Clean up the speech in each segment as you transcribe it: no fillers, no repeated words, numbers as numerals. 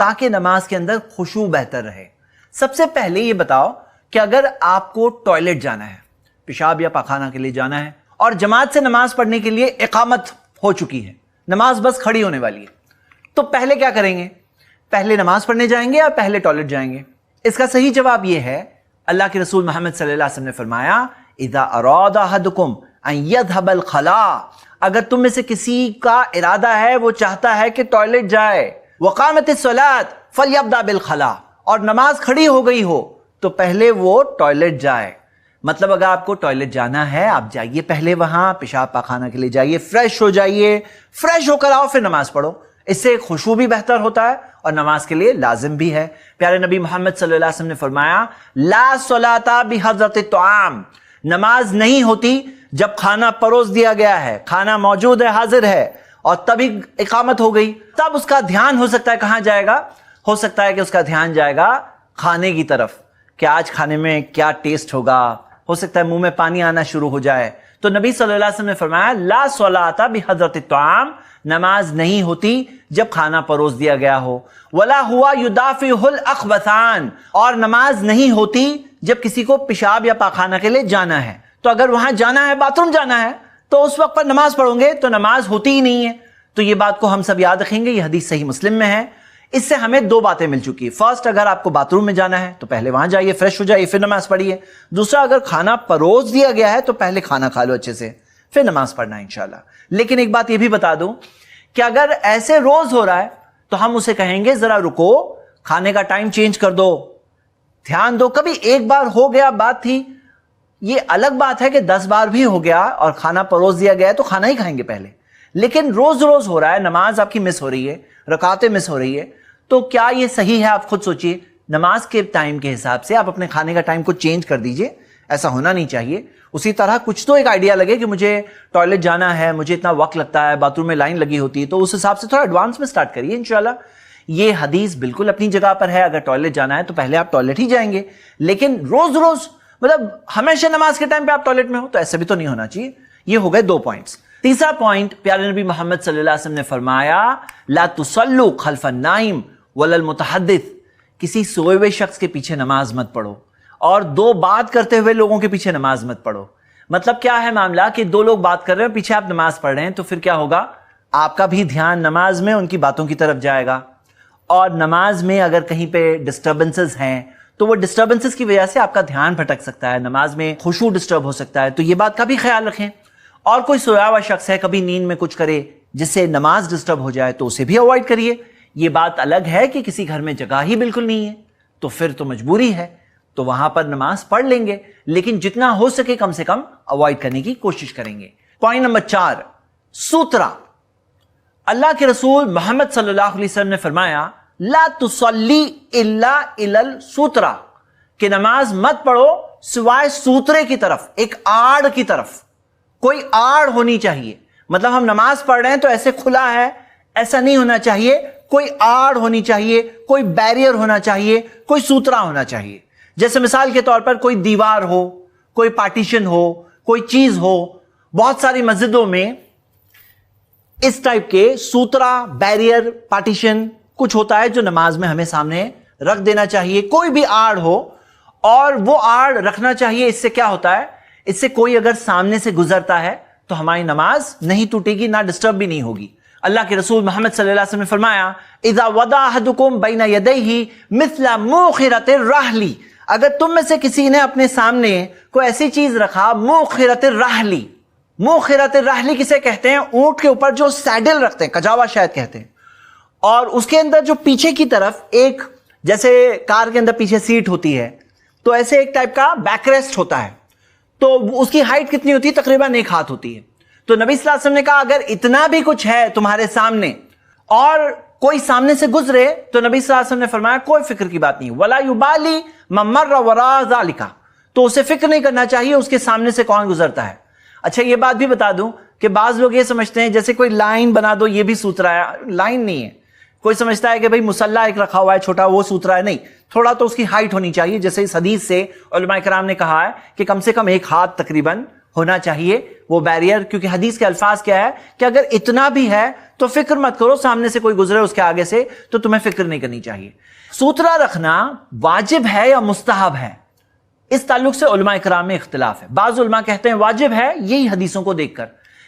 تاکہ نماز کے اندر خشوع بہتر رہے۔ سب سے پہلے یہ بتاؤ کہ اگر آپ کو ٹوائلٹ جانا ہے، پیشاب یا پاخانہ کے لیے جانا ہے، اور جماعت سے نماز پڑھنے کے لیے اقامت ہو چکی ہے، نماز بس کھڑی ہونے والی ہے، تو پہلے کیا کریں گے؟ پہلے نماز پڑھنے جائیں گے یا پہلے ٹوائلٹ جائیں گے؟ اس کا صحیح جواب یہ ہے، اللہ کے رسول محمد صلی اللہ علیہ وسلم نے فرمایا اذا اراد احدکم ان یذهب الخلاء، اگر تم میں سے کسی کا ارادہ ہے، وہ چاہتا ہے کہ ٹوائلٹ جائے، وقامت الصلاۃ فلیبدأ بالخلاء، اور نماز کھڑی ہو گئی ہو تو پہلے وہ ٹوائلٹ جائے۔ مطلب اگر آپ کو ٹوائلٹ جانا ہے، آپ جائیے پہلے وہاں، پیشاب پاخانہ کے لیے جائیے، فریش ہو جائیے، فریش ہو کر آؤ، پھر نماز پڑھو۔ اس سے خشوع بھی بہتر ہوتا ہے اور نماز کے لیے لازم بھی ہے۔ پیارے نبی محمد صلی اللہ علیہ وسلم نے فرمایا لا صلاۃ بحضرۃ الطعام، نماز نہیں ہوتی جب کھانا پروس دیا گیا ہے، کھانا موجود ہے، حاضر ہے، اور تبھی اقامت ہو گئی، تب اس کا دھیان ہو سکتا ہے کہاں جائے گا؟ ہو سکتا ہے کہ اس کا دھیان جائے گا کھانے کی طرف، کہ آج کھانے میں کیا ٹیسٹ ہوگا، ہو سکتا ہے منہ میں پانی آنا شروع ہو جائے۔ تو نبی صلی اللہ علیہ وسلم نے فرمایا لا صلاۃ بحضرۃ الطعام، نماز نہیں ہوتی جب کھانا پروس دیا گیا ہو، ولا ہوا یدافعہ الاخبثان، اور نماز نہیں ہوتی جب کسی کو پیشاب یا پاخانہ کے لیے جانا ہے۔ تو اگر وہاں جانا ہے، باتھ روم جانا ہے، تو اس وقت پر نماز پڑھو گے تو نماز ہوتی ہی نہیں ہے۔ تو یہ بات کو ہم سب یاد رکھیں گے، یہ حدیث صحیح مسلم میں ہے۔ اس سے ہمیں دو باتیں مل چکی ہیں۔ فرسٹ، اگر آپ کو باتھ روم میں جانا ہے تو پہلے وہاں جائیے، فریش ہو جائیے، پھر نماز پڑھیے۔ دوسرا، اگر کھانا پروس دیا گیا ہے تو پہلے کھانا کھا لو اچھے سے، پھر نماز پڑھنا ہے انشاءاللہ۔ لیکن ایک بات یہ بھی بتا دوں کہ اگر ایسے روز ہو رہا ہے تو ہم اسے کہیں گے ذرا رکو، کھانے کا ٹائم چینج کر دو، دھیان دو۔ کبھی ایک بار ہو گیا بات تھی، یہ الگ بات ہے کہ 10 بار بھی ہو گیا اور کھانا پروس دیا گیا ہے تو کھانا ہی کھائیں گے پہلے۔ لیکن روز روز ہو رہا ہے، نماز آپ کی مس ہو رہی ہے، رکعتیں مس ہو رہی ہے، تو کیا یہ صحیح ہے؟ آپ خود سوچئے، نماز کے ٹائم کے حساب سے آپ اپنے کھانے کا ٹائم کو چینج کر دیجئے، ایسا ہونا نہیں چاہیے۔ اسی طرح کچھ تو ایک آئیڈیا لگے کہ مجھے ٹوائلٹ جانا ہے، مجھے اتنا وقت لگتا ہے، باتھ روم میں لائن لگی ہوتی ہے، تو اس حساب سے تھوڑا ایڈوانس میں سٹارٹ کریے انشاءاللہ۔ یہ حدیث بالکل اپنی جگہ پر ہے، اگر ٹوائلٹ جانا ہے تو پہلے آپ ٹوائلٹ ہی جائیں گے، لیکن روز روز مطلب ہمیشہ نماز کے ٹائم پہ آپ ٹوائلٹ میں ہو تو ایسا بھی تو نہیں ہونا چاہیے۔ یہ ہو گئے 2 پوائنٹس۔ تیسرا پوائنٹ، پیارے نبی محمد صلی اللہ علیہ وسلم نے فرمایا لا تصلوا خلف النائم ولا المتحدث، کسی سوئے ہوئے شخص کے پیچھے نماز مت پڑھو، اور 2 بات کرتے ہوئے لوگوں کے پیچھے نماز مت پڑھو۔ مطلب کیا ہے معاملہ کہ 2 لوگ بات کر رہے ہیں، پیچھے آپ نماز پڑھ رہے ہیں، تو پھر کیا ہوگا؟ آپ کا بھی دھیان نماز میں ان کی باتوں کی طرف جائے گا، اور نماز میں اگر کہیں پہ ڈسٹربنسز ہیں تو وہ ڈسٹربنسز کی وجہ سے آپ کا دھیان بھٹک سکتا ہے، نماز میں خشوع ڈسٹرب ہو سکتا ہے، تو یہ بات کا بھی خیال رکھیں۔ اور کوئی سویا ہوا شخص ہے، کبھی نیند میں کچھ کرے جس سے نماز ڈسٹرب ہو جائے تو اسے بھی اوائڈ کریے۔ یہ بات الگ ہے کہ کسی گھر میں جگہ ہی بالکل نہیں ہے تو پھر تو مجبوری ہے، تو وہاں پر نماز پڑھ لیں گے، لیکن جتنا ہو سکے کم سے کم اوائڈ کرنے کی کوشش کریں گے۔ Point number 4، Sutra. اللہ کے رسول محمد صلی اللہ علیہ وسلم نے فرمایا لا تصلی الا الی السوترا، کہ نماز مت پڑھو سوائے سوترے کی طرف، ایک آڑ کی طرف، کوئی آڑ ہونی چاہیے۔ مطلب ہم نماز پڑھ رہے ہیں تو ایسے کھلا ہے، ایسا نہیں ہونا چاہیے، کوئی آڑ ہونی چاہیے، کوئی بیریئر ہونا چاہیے، کوئی سوترا ہونا چاہیے۔ جیسے مثال کے طور پر کوئی دیوار ہو، کوئی پارٹیشن ہو، کوئی چیز ہو۔ بہت ساری مسجدوں میں اس ٹائپ کے سوترا، بیریئر، پارٹیشن کچھ ہوتا ہے جو نماز میں ہمیں سامنے رکھ دینا چاہیے۔ کوئی بھی آڑ ہو اور وہ آڑ رکھنا چاہیے، اس سے کیا ہوتا ہے؟ اس سے کوئی اگر سامنے سے گزرتا ہے تو ہماری نماز نہیں ٹوٹے گی، نہ ڈسٹرب بھی نہیں ہوگی۔ اللہ کے رسول محمد صلی اللہ علیہ وسلم نے فرمایا اذا وضع احدکم بین یدیہ مثل موخرۃ الرحل، اگر تم میں سے کسی نے اپنے سامنے کوئی ایسی چیز رکھا، موخرۃ الرحل، موخرۃ الرحل کسے کہتے ہیں؟ اونٹ کے اوپر جو سیڈل رکھتے ہیں، کجاوا شاید کہتے ہیں، اور اس کے اندر جو پیچھے کی طرف ایک، جیسے کار کے اندر پیچھے سیٹ ہوتی ہے تو ایسے ایک ٹائپ کا بیک ریسٹ ہوتا ہے، تو اس کی ہائٹ کتنی ہوتی ہے؟ تقریباً 1 ہاتھ ہوتی ہے۔ تو نبی صلی اللہ علیہ وسلم نے کہا اگر اتنا بھی کچھ ہے تمہارے سامنے اور کوئی سامنے سے گزرے تو نبی صلی اللہ علیہ وسلم نے فرمایا کوئی فکر کی بات نہیں، ولا یبالی من مر وراء ذلک، تو اسے فکر نہیں کرنا چاہیے اس کے سامنے سے کون گزرتا ہے۔ اچھا یہ بات بھی بتا دوں کہ بعض لوگ یہ سمجھتے ہیں جیسے کوئی لائن بنا دو یہ بھی سوترا ہے، لائن نہیں ہے۔ کوئی سمجھتا ہے کہ بھئی مصلی ایک رکھا ہوا ہے چھوٹا، وہ سوترا ہے، نہیں، تھوڑا تو اس کی ہائٹ ہونی چاہیے، جیسے اس حدیث سے علماء کرام نے کہا ہے کہ کم سے کم 1 ہاتھ تقریباً ہونا چاہیے وہ بیریئر، کیونکہ حدیث کے الفاظ کیا ہے کہ اگر اتنا بھی ہے تو فکر مت کرو، سامنے سے کوئی گزرے اس کے آگے سے تو تمہیں فکر نہیں کرنی چاہیے۔ سوترا رکھنا واجب ہے یا مستحب ہے، اس تعلق سے علماء اکرام میں اختلاف ہے۔ بعض علماء کہتے ہیں واجب ہے، یہی حدیثوں کو دیکھ کر،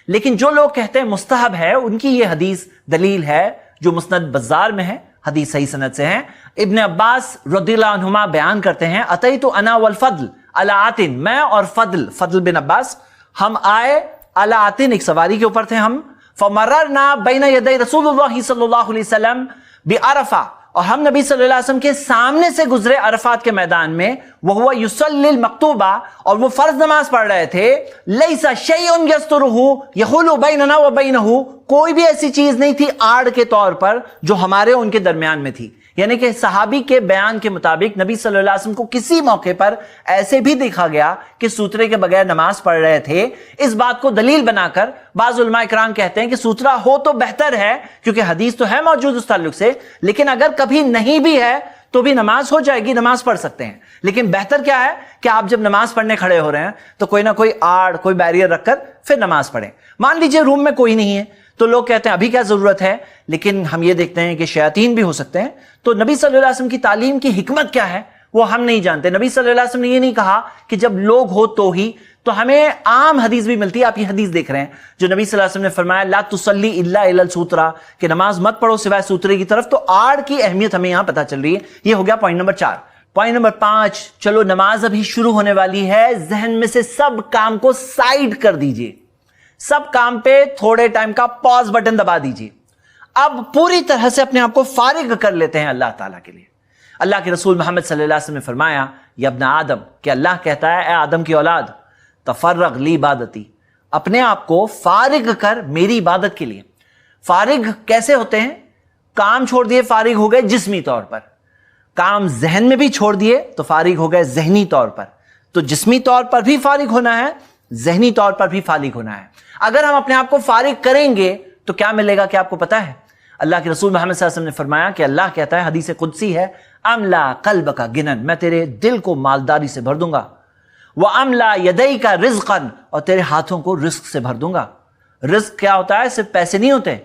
لیکن جو لوگ کہتے ہیں مستحب ہے، ان کی یہ حدیث دلیل ہے جو مسند بزار میں ہے، حدیث صحیح سند سے ہے۔ ابن عباس رضی اللہ عنہما بیان کرتے ہیں، اتیت انا والفضل علی عاتن، میں اور فضل بن عباس ہم آئے علی عاتن، ایک سواری کے اوپر تھے ہم، فمررنا بین یدی رسول اللہ صلی اللہ علیہ وسلم بعرفہ، اور ہم نبی صلی اللہ علیہ وسلم کے سامنے سے گزرے عرفات کے میدان میں، وہو یصلی المکتوبہ، اور وہ فرض نماز پڑھ رہے تھے، لیس شیء یسترہ یحول بیننا وبینہ، کوئی بھی ایسی چیز نہیں تھی آڑ کے طور پر جو ہمارے ان کے درمیان میں تھی۔ یعنی کہ صحابی کے بیان کے مطابق نبی صلی اللہ علیہ وسلم کو کسی موقع پر ایسے بھی دیکھا گیا کہ سوترے کے بغیر نماز پڑھ رہے تھے۔ اس بات کو دلیل بنا کر بعض علماء اکرام کہتے ہیں کہ سوترا ہو تو بہتر ہے، کیونکہ حدیث تو ہے موجود اس تعلق سے، لیکن اگر کبھی نہیں بھی ہے تو بھی نماز ہو جائے گی، نماز پڑھ سکتے ہیں۔ لیکن بہتر کیا ہے کہ آپ جب نماز پڑھنے کھڑے ہو رہے ہیں تو کوئی نہ کوئی آڑ، کوئی بیریئر رکھ کر پھر نماز پڑھیں۔ مان لیجئے روم میں کوئی نہیں ہے تو لوگ کہتے ہیں ابھی کیا ضرورت ہے، لیکن ہم یہ دیکھتے ہیں کہ شیاطین بھی ہو سکتے ہیں، تو نبی صلی اللہ علیہ وسلم کی تعلیم کی حکمت کیا ہے وہ ہم نہیں جانتے۔ نبی صلی اللہ علیہ وسلم نے یہ نہیں کہا کہ جب لوگ ہو تو ہی، تو ہمیں عام حدیث بھی ملتی ہے، آپ یہ حدیث دیکھ رہے ہیں جو نبی صلی اللہ علیہ وسلم نے فرمایا لا تصلی الا الی السوترا، کہ نماز مت پڑھو سوائے سوترے کی طرف، تو آڑ کی اہمیت ہمیں یہاں پتہ چل رہی ہے۔ یہ ہو گیا پوائنٹ نمبر 4۔ پوائنٹ نمبر 5، چلو نماز ابھی شروع ہونے والی ہے، ذہن میں سے سب کام کو سائیڈ کر دیجئے، سب کام پہ تھوڑے ٹائم کا پاز بٹن دبا دیجئے، اب پوری طرح سے اپنے آپ کو فارغ کر لیتے ہیں اللہ تعالیٰ کے لیے۔ اللہ کے رسول محمد صلی اللہ علیہ وسلم نے فرمایا یا ابن آدم، کہ اللہ کہتا ہے اے آدم کی اولاد، تفرغ لی عبادتی، اپنے آپ کو فارغ کر میری عبادت کے لیے۔ فارغ کیسے ہوتے ہیں؟ کام چھوڑ دیے فارغ ہو گئے جسمی طور پر، کام ذہن میں بھی چھوڑ دیے تو فارغ ہو گئے ذہنی طور پر، تو جسمی طور پر بھی فارغ ہونا ہے، ذہنی طور پر بھی فارغ ہونا ہے۔ اگر ہم اپنے آپ کو فارغ کریں گے تو کیا ملے گا کہ آپ کو پتا ہے؟ اللہ کے رسول محمد صلی اللہ علیہ وسلم نے فرمایا کہ اللہ کہتا ہے، حدیث قدسی ہے، املا قلبک گنن، میں تیرے دل کو مالداری سے بھر دوں گا، واملا یدیک رزقا، اور تیرے ہاتھوں کو رزق سے بھر دوں گا۔ رزق کیا ہوتا ہے؟ صرف پیسے نہیں ہوتے،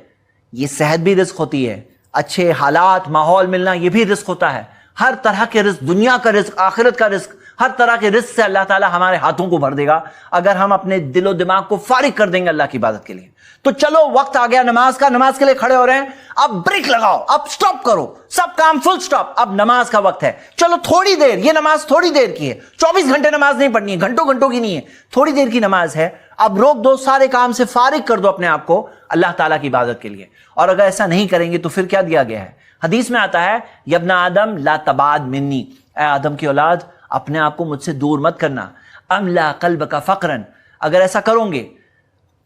یہ صحت بھی رزق ہوتی ہے، اچھے حالات، ماحول ملنا، یہ بھی رزق ہوتا ہے۔ ہر طرح کے رزق، دنیا کا رزق، آخرت کا رزق، ہر طرح کے رزق سے اللہ تعالیٰ ہمارے ہاتھوں کو بھر دے گا اگر ہم اپنے دل و دماغ کو فارغ کر دیں گے اللہ کی عبادت کے لیے۔ تو چلو وقت آ گیا نماز کا، نماز کے لیے کھڑے ہو رہے ہیں، اب بریک لگاؤ، اب سٹاپ کرو، سب کام فل سٹاپ، اب نماز کا وقت ہے۔ چلو تھوڑی دیر، یہ نماز تھوڑی دیر کی ہے، 24 گھنٹے نماز نہیں پڑھنی ہے، گھنٹوں گھنٹوں کی نہیں ہے، تھوڑی دیر کی نماز ہے، اب روک دو، سارے کام سے فارغ کر دو اپنے آپ کو اللہ تعالیٰ کی عبادت کے لیے۔ اور اگر ایسا نہیں کریں گے تو پھر کیا دیا گیا ہے؟ حدیث میں آتا ہے یا ابن آدم لا تبعد منی، اے آدم کی اولاد اپنے آپ کو مجھ سے دور مت کرنا، املا قلبک فقرا، اگر ایسا کرو گے،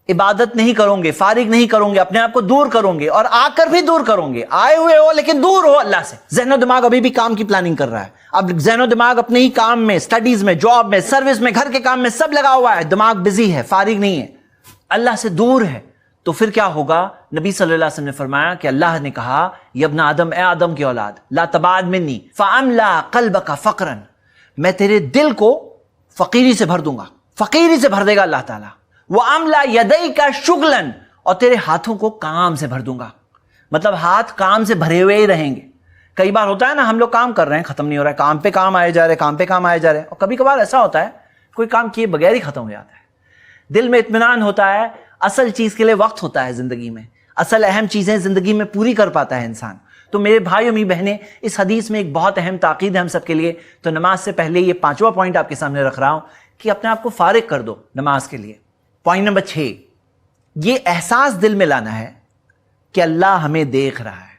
عبادت نہیں کرو گے، فارغ نہیں کرو گے، اپنے آپ کو دور کرو گے، اور آ کر بھی دور کرو گے، آئے ہوئے ہو لیکن دور ہو اللہ سے، ذہن و دماغ ابھی بھی کام کی پلاننگ کر رہا ہے، اب ذہن و دماغ اپنے ہی کام میں، سٹڈیز میں، جاب میں، سروس میں، گھر کے کام میں سب لگا ہوا ہے، دماغ بزی ہے، فارغ نہیں ہے، اللہ سے دور ہے، تو پھر کیا ہوگا؟ نبی صلی اللہ علیہ وسلم نے فرمایا کہ اللہ نے کہا یا ابن آدم، اے آدم کی اولاد، لا تبعد منی فاملا قلبک فقرا، میں تیرے دل کو فقیری سے بھر دوں گا، فقیری سے بھر دے گا اللہ تعالیٰ، واملا یدیک شغلا، اور تیرے ہاتھوں کو کام سے بھر دوں گا، مطلب ہاتھ کام سے بھرے ہوئے ہی رہیں گے۔ کئی بار ہوتا ہے نا، ہم لوگ کام کر رہے ہیں، ختم نہیں ہو رہا ہے، کام پہ کام آئے جا رہے، کام پہ کام آئے جا رہے، اور کبھی کبھار ایسا ہوتا ہے کوئی کام کیے بغیر ہی ختم ہو جاتا ہے، دل میں اطمینان ہوتا ہے، اصل چیز کے لیے وقت ہوتا ہے زندگی میں، اصل اہم چیزیں زندگی میں پوری کر پاتا ہے انسان۔ تو میرے بھائی امی بہنیں، اس حدیث میں ایک بہت اہم تاکید ہے ہم سب کے لیے، تو نماز سے پہلے یہ 5واں پوائنٹ آپ کے سامنے رکھ رہا ہوں کہ اپنے آپ کو فارغ کر دو نماز کے لیے۔ پوائنٹ نمبر 6، یہ احساس دل میں لانا ہے کہ اللہ ہمیں دیکھ رہا ہے۔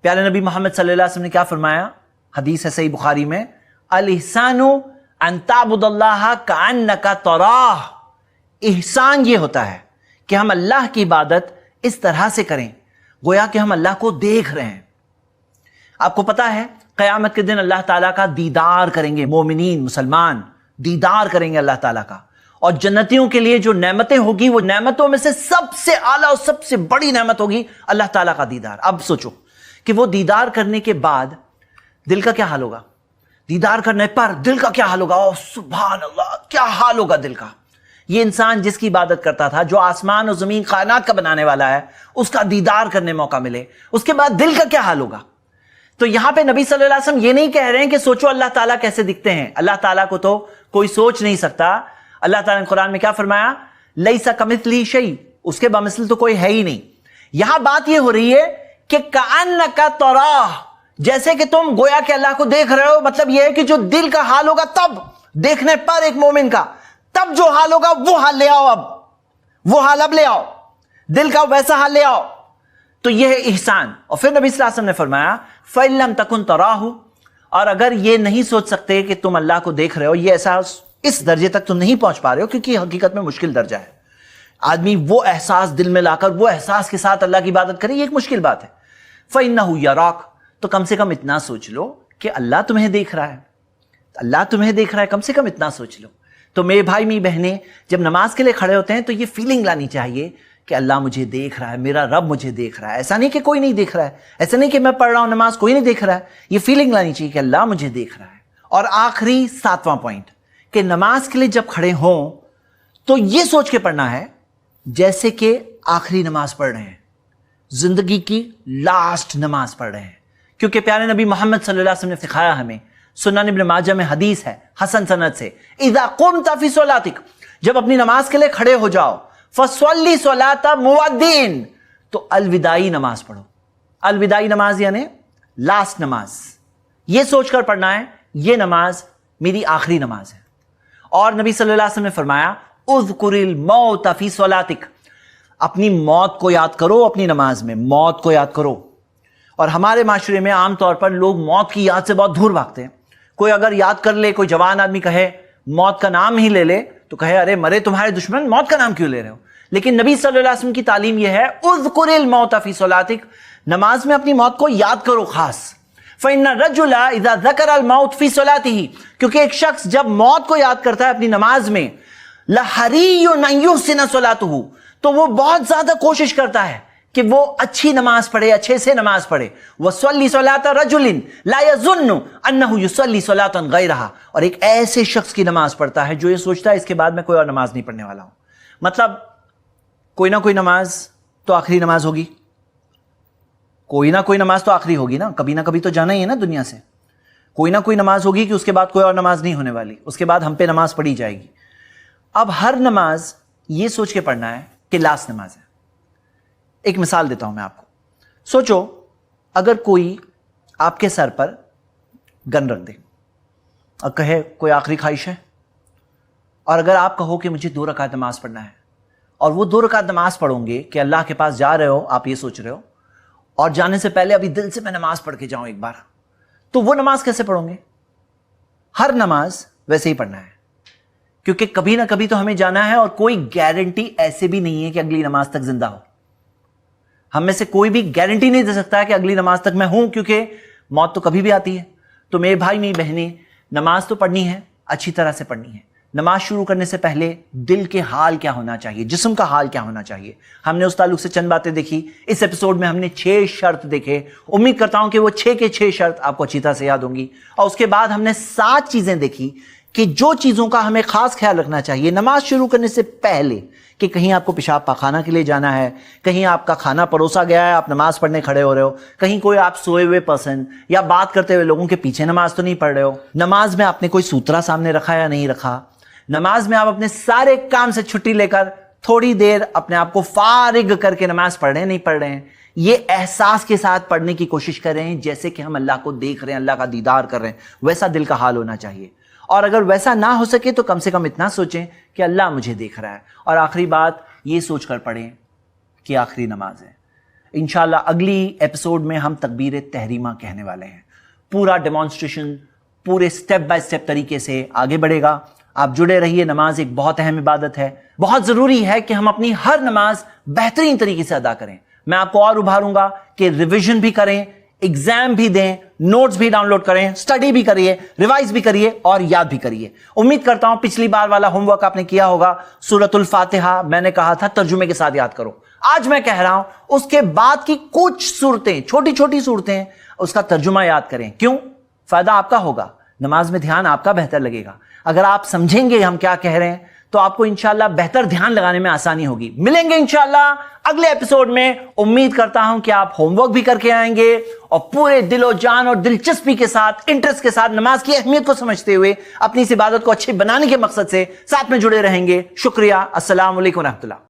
پیارے نبی محمد صلی اللہ علیہ وسلم نے کیا فرمایا؟ حدیث ہے صحیح بخاری میں، الاحسان ان تعبد اللہ کأنک تراہ، احسان یہ ہوتا ہے کہ ہم اللہ کی عبادت اس طرح سے کریں گویا کہ ہم اللہ کو دیکھ رہے ہیں۔ آپ کو پتا ہے قیامت کے دن اللہ تعالیٰ کا دیدار کریں گے مومنین، مسلمان دیدار کریں گے اللہ تعالیٰ کا، اور جنتیوں کے لیے جو نعمتیں ہوگی وہ نعمتوں میں سے سب سے اعلیٰ اور سب سے بڑی نعمت ہوگی اللہ تعالیٰ کا دیدار۔ اب سوچو کہ وہ دیدار کرنے کے بعد دل کا کیا حال ہوگا؟ دیدار کرنے پر دل کا کیا حال ہوگا؟ اوہ سبحان اللہ، کیا حال ہوگا دل کا؟ یہ انسان جس کی عبادت کرتا تھا، جو آسمان و زمین کائنات کا بنانے والا ہے، اس کا دیدار کرنے موقع ملے، اس کے بعد دل کا کیا حال ہوگا؟ تو یہاں پہ نبی صلی اللہ علیہ وسلم یہ نہیں کہہ رہے ہیں کہ سوچو اللہ تعالیٰ کیسے دکھتے ہیں، اللہ تعالیٰ کو تو کوئی سوچ نہیں سکتا۔ اللہ تعالیٰ نے قرآن میں کیا فرمایا؟ لیس کمثلہ شیء، اس کے بمثل تو کوئی ہے ہی نہیں۔ یہاں بات یہ ہو رہی ہے کہ کأنک تراہ، جیسے کہ تم گویا کہ اللہ کو دیکھ رہے ہو، مطلب یہ ہے کہ جو دل کا حال ہوگا تب دیکھنے پر ایک مومن کا، تب جو حال ہوگا وہ حال لے آؤ، اب وہ حال اب لے آؤ، دل کا ویسا حال لے آؤ۔ تو یہ ہے احسان۔ اور پھر نبی صلی اللہ علیہ وسلم نے فرمایا فَإِن لَمْ تَكُنْ تَرَاهُ، اور اگر یہ نہیں سوچ سکتے کہ تم اللہ کو دیکھ رہے ہو، یہ احساس اس درجے تک تم نہیں پہنچ پا رہے ہو، کیونکہ حقیقت میں مشکل درجہ ہے۔ آدمی وہ احساس دل میں لا کر وہ احساس کے ساتھ اللہ کی عبادت کرے، یہ ایک مشکل بات ہے۔ فَإِنَّهُ يَرَاكَ، تو کم سے کم اتنا سوچ لو کہ اللہ تمہیں دیکھ رہا ہے، اللہ تمہیں دیکھ رہا ہے، کم سے کم اتنا سوچ لو۔ تو میرے بھائی میری بہنیں جب نماز کے لیے کھڑے ہوتے ہیں تو یہ فیلنگ لانی چاہیے کہ اللہ مجھے دیکھ رہا ہے، میرا رب مجھے دیکھ رہا ہے۔ ایسا نہیں کہ کوئی نہیں دیکھ رہا ہے، ایسا نہیں کہ میں پڑھ رہا ہوں نماز کوئی نہیں دیکھ رہا ہے، یہ فیلنگ لانی چاہیے کہ اللہ مجھے دیکھ رہا ہے۔ اور آخری 7واں پوائنٹ کہ نماز کے لیے جب کھڑے ہوں تو یہ سوچ کے پڑھنا ہے جیسے کہ آخری نماز پڑھ رہے ہیں، زندگی کی لاسٹ نماز پڑھ رہے ہیں، کیونکہ پیارے نبی محمد صلی اللہ علیہ وسلم نے سکھایا ہمیں، سنن ابن ماجہ میں حدیث ہے حسن سند سے، اذا قمت فی صلاتک، جب اپنی نماز کے لیے کھڑے ہو جاؤ، فصلی صلاۃ مودین، تو الوداعی نماز پڑھو۔ الوداعی نماز یعنی لاسٹ نماز، یہ سوچ کر پڑھنا ہے یہ نماز میری آخری نماز ہے۔ اور نبی صلی اللہ علیہ وسلم نے فرمایا اذکر الموت فی صلاتک، اپنی موت کو یاد کرو اپنی نماز میں، موت کو یاد کرو۔ اور ہمارے معاشرے میں عام طور پر لوگ موت کی یاد سے بہت دور بھاگتے ہیں۔ کوئی اگر یاد کر لے، کوئی جوان آدمی کہے موت کا نام ہی لے لے تو کہے ارے مرے تمہارے دشمن، موت کا نام کیوں لے رہے ہو؟ لیکن نبی صلی اللہ علیہ وسلم کی تعلیم یہ ہے اذکر الموت فی صلاتک، نماز میں اپنی موت کو یاد کرو خاص۔ فإن الرجل اذا ذکر الموت فی صلاته، کیونکہ ایک شخص جب موت کو یاد کرتا ہے اپنی نماز میں، لحری ان یحسن صلاته، تو وہ بہت زیادہ کوشش کرتا ہے کہ وہ اچھی نماز پڑھے، اچھے سے نماز پڑھے۔ وَصَلِّ صَلَاةَ رَجُلٍ لَا يَظُنُّ أَنَّهُ يُصَلِّ صَلَاةً غَيْرَهَا، اور ایک ایسے شخص کی نماز پڑھتا ہے جو یہ سوچتا ہے اس کے بعد میں کوئی اور نماز نہیں پڑھنے والا ہوں۔ مطلب کوئی نہ کوئی نماز تو آخری نماز ہوگی، کوئی نہ کوئی نماز تو آخری ہوگی نا، کبھی نہ کبھی تو جانا ہی ہے نا دنیا سے۔ کوئی نہ کوئی نماز ہوگی کہ اس کے بعد کوئی اور نماز نہیں ہونے والی، اس کے بعد ہم پہ نماز پڑھی جائے گی۔ اب ہر نماز یہ سوچ کے پڑھنا ہے کہ لاسٹ نماز ہے۔ ایک مثال دیتا ہوں میں آپ کو۔ سوچو اگر کوئی آپ کے سر پر گن رکھ دے اور کہے کوئی آخری خواہش ہے، اور اگر آپ کہو کہ مجھے 2 رکعت نماز پڑھنا ہے، اور وہ 2 رکعت نماز پڑھوں گے کہ اللہ کے پاس جا رہے ہو، آپ یہ سوچ رہے ہو، اور جانے سے پہلے ابھی دل سے میں نماز پڑھ کے جاؤں ایک بار، تو وہ نماز کیسے پڑھوں گے؟ ہر نماز ویسے ہی پڑھنا ہے، کیونکہ کبھی نہ کبھی تو ہمیں جانا ہے، اور کوئی گارنٹی ایسے بھی نہیں ہے کہ اگلی نماز تک زندہ ہو۔ ہم میں سے کوئی بھی گارنٹی نہیں دے سکتا ہے کہ اگلی نماز تک میں ہوں، کیونکہ موت تو کبھی بھی آتی ہے۔ تو میرے بھائی میری بہنیں، نماز تو پڑھنی ہے، اچھی طرح سے پڑھنی ہے۔ نماز شروع کرنے سے پہلے دل کے حال کیا ہونا چاہیے، جسم کا حال کیا ہونا چاہیے، ہم نے اس تعلق سے چند باتیں دیکھی۔ اس ایپیسوڈ میں ہم نے 6 شرط دیکھے، امید کرتا ہوں کہ وہ 6 کے 6 شرط آپ کو اچھی طرح سے یاد ہوں گی۔ اور اس کے بعد ہم نے 7 چیزیں دیکھی کہ جو چیزوں کا ہمیں خاص خیال رکھنا چاہیے نماز شروع کرنے سے پہلے، کہ کہیں آپ کو پیشاب پاخانہ کے لیے جانا ہے، کہیں آپ کا کھانا پروسا گیا ہے، آپ نماز پڑھنے کھڑے ہو رہے ہو، کہیں کوئی آپ سوئے ہوئے پرسن یا بات کرتے ہوئے لوگوں کے پیچھے نماز تو نہیں پڑھ رہے ہو، نماز میں آپ نے کوئی سوترا سامنے رکھا یا نہیں رکھا، نماز میں آپ اپنے سارے کام سے چھٹی لے کر تھوڑی دیر اپنے آپ کو فارغ کر کے نماز پڑھ رہے ہیں نہیں پڑھ رہے ہیں، یہ احساس کے ساتھ پڑھنے کی کوشش کر رہے ہیں جیسے کہ ہم اللہ کو دیکھ رہے ہیں، اللہ کا دیدار کر رہے ہیں، ویسا دل کا حال ہونا چاہیے۔ اور اگر ویسا نہ ہو سکے تو کم سے کم اتنا سوچیں کہ اللہ مجھے دیکھ رہا ہے۔ اور آخری بات یہ سوچ کر پڑھیں کہ آخری نماز ہے۔ انشاءاللہ اگلی ایپیسوڈ میں ہم تکبیر تحریمہ کہنے والے ہیں، پورا ڈیمانسٹریشن پورے سٹیپ بائی سٹیپ طریقے سے آگے بڑھے گا۔ آپ جڑے رہیے، نماز ایک بہت اہم عبادت ہے، بہت ضروری ہے کہ ہم اپنی ہر نماز بہترین طریقے سے ادا کریں۔ میں آپ کو اور ابھاروں گا کہ ریویژن بھی کریں، ایگزام بھی دیں، نوٹس بھی ڈاؤن لوڈ کریں، سٹڈی بھی کریے، ریوائز بھی کریے اور یاد بھی کریے۔ امید کرتا ہوں پچھلی بار والا ہوم ورک آپ نے کیا ہوگا، سورۃ الفاتحہ میں نے کہا تھا ترجمے کے ساتھ یاد کرو، آج میں کہہ رہا ہوں اس کے بعد کی کچھ صورتیں، چھوٹی چھوٹی صورتیں، اس کا ترجمہ یاد کریں۔ کیوں؟ فائدہ آپ کا ہوگا، نماز میں دھیان آپ کا بہتر لگے گا۔ اگر آپ سمجھیں گے ہم کیا کہہ رہے ہیں تو آپ کو انشاءاللہ بہتر دھیان لگانے میں آسانی ہوگی. ملیں گے انشاءاللہ اگلے ایپیسوڈ میں. امید کرتا ہوں کہ آپ ہوم ورک بھی کر کے آئیں گے اور پورے دل و جان اور دلچسپی کے ساتھ، انٹرسٹ کے ساتھ، نماز کی اہمیت کو سمجھتے ہوئے اپنی اس عبادت کو اچھی بنانے کے مقصد سے ساتھ میں جڑے رہیں گے. شکریہ. السلام علیکم ورحمۃ اللہ.